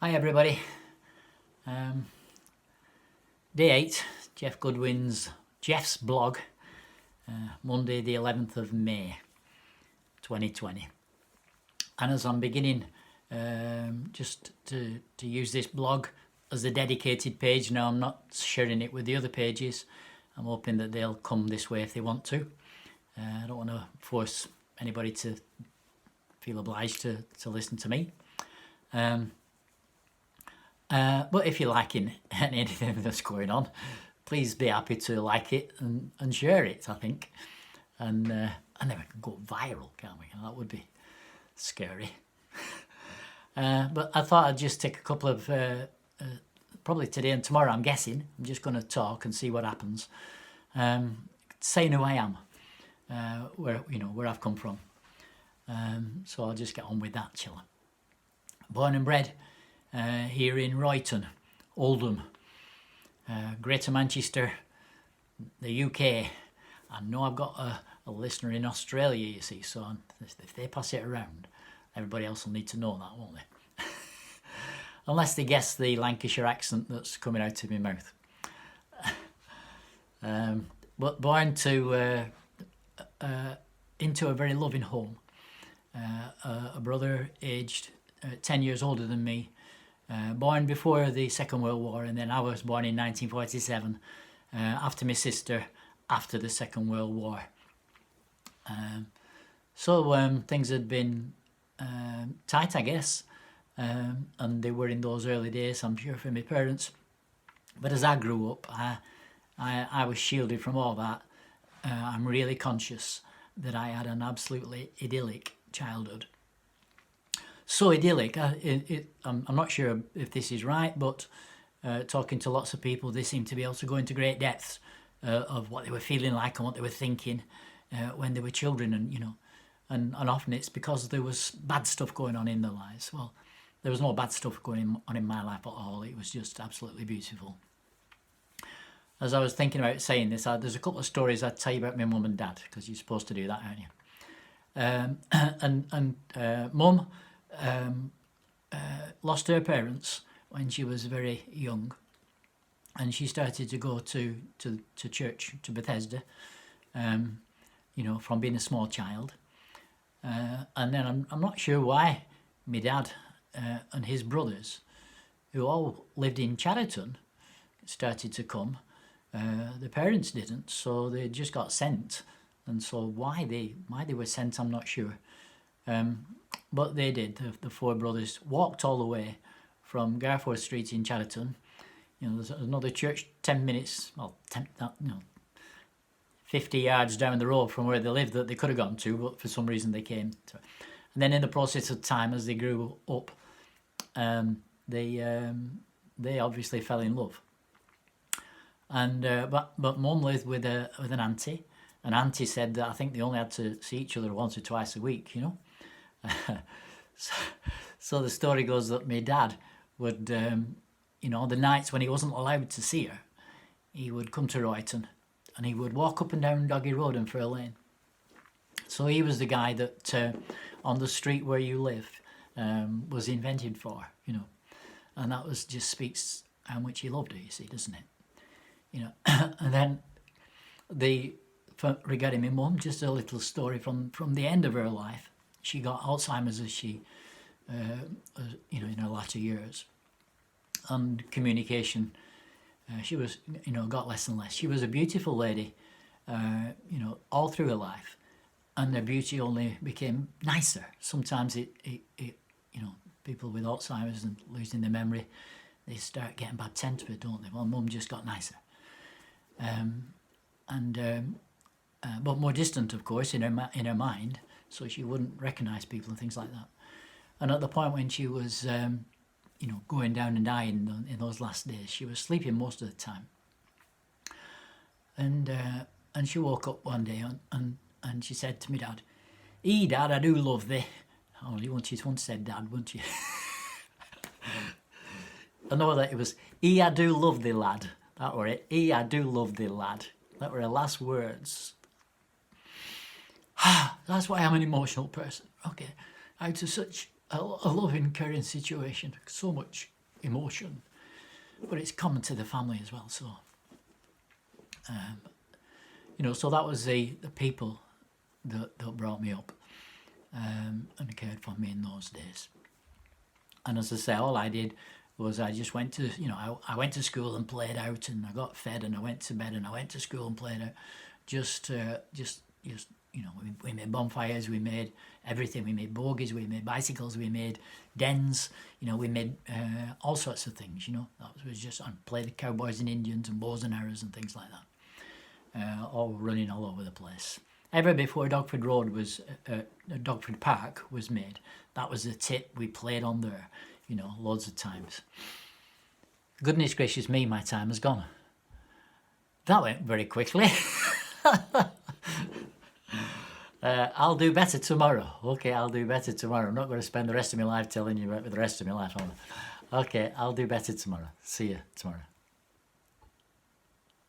Hi everybody. Um, Day 8, Jeff's blog, Monday the 11th of May 2020. And as I'm beginning just to use this blog as a dedicated page, now I'm not sharing it with the other pages. I'm hoping that they'll come this way if they want to. I don't want to force anybody to feel obliged to listen to me. But if you're liking anything that's going on, please be happy to like it and share it, I think. And then we can go viral, can't we? That would be scary. But I thought I'd just take a couple of, probably today and tomorrow, I'm guessing. I'm just going to talk and see what happens. Saying who I am, where I've come from. So I'll just get on with that, shall I? Born and bred here in Royton, Oldham, Greater Manchester, the UK. I know I've got a listener in Australia, you see, so if they pass it around, everybody else will need to know that, won't they? Unless they guess the Lancashire accent that's coming out of my mouth. But born into a very loving home. A brother aged 10 years older than me, born before the Second World War, and then I was born in 1947, after my sister, after the Second World War. So things had been tight, I guess, and they were in those early days, I'm sure, for my parents. But as I grew up, I was shielded from all that. I'm really conscious that I had an absolutely idyllic childhood. So idyllic, I'm not sure if this is right, but talking to lots of people, they seem to be able to go into great depths of what they were feeling like and what they were thinking when they were children, and often it's because there was bad stuff going on in their lives. Well, there was no bad stuff going on in my life at all. It was just absolutely beautiful. As I was thinking about saying this, there's a couple of stories I'd tell you about my mum and dad, because you're supposed to do that, aren't you? Mum lost her parents when she was very young, and she started to go to church, to Bethesda, from being a small child. And then I'm not sure why my dad and his brothers, who all lived in Chariton, started to come. The parents didn't, so they just got sent. And so why they were sent, I'm not sure. But they did. The four brothers walked all the way from Garforth Street in Chariton. There's another church 10 minutes, 50 yards down the road from where they lived that they could have gone to, but for some reason they came to. And then in the process of time, as they grew up, they obviously fell in love. And but Mum lived with an auntie. And auntie said that I think they only had to see each other once or twice a week, So the story goes that my dad would, the nights when he wasn't allowed to see her, he would come to Royton and he would walk up and down Doggy Road and Fir Lane. So he was the guy that on the street where you live was invented for, and that just speaks how much he loved her, you see, doesn't it? And then regarding my mum, just a little story from the end of her life. She got Alzheimer's as she, in her latter years, and communication. She was, got less and less. She was a beautiful lady, all through her life, and her beauty only became nicer. Sometimes it people with Alzheimer's and losing their memory, they start getting bad tempered, don't they? Well, Mum just got nicer, but more distant, of course, in her mind, so she wouldn't recognise people and things like that. And at the point when she was, going down and dying in those last days, she was sleeping most of the time. And she woke up one day and she said to me dad, Dad, I do love thee." Oh, you once said dad, wouldn't you? I know that it was, I do love thee, lad." That were it. I do love thee, lad." That were her last words. That's why I'm an emotional person. Okay. Out of such a loving, caring situation. So much emotion, but it's common to the family as well. So, so that was the people that brought me up and cared for me in those days. And as I say, all I did was I just went to, I went to school and played out, and I got fed, and I went to bed, and I went to school and played out. Just we made bonfires, we made everything. We made bogies, we made bicycles, we made dens. We made all sorts of things. That was just, I played the cowboys and Indians and bows and arrows and things like that. All running all over the place. Ever before Dogford Road was, Dogford Park was made, that was the tip we played on there, loads of times. Goodness gracious me, my time has gone. That went very quickly. I'll do better tomorrow. Okay, I'll do better tomorrow. I'm not going to spend the rest of my life telling you about the rest of my life. Okay, I'll do better tomorrow. See you tomorrow.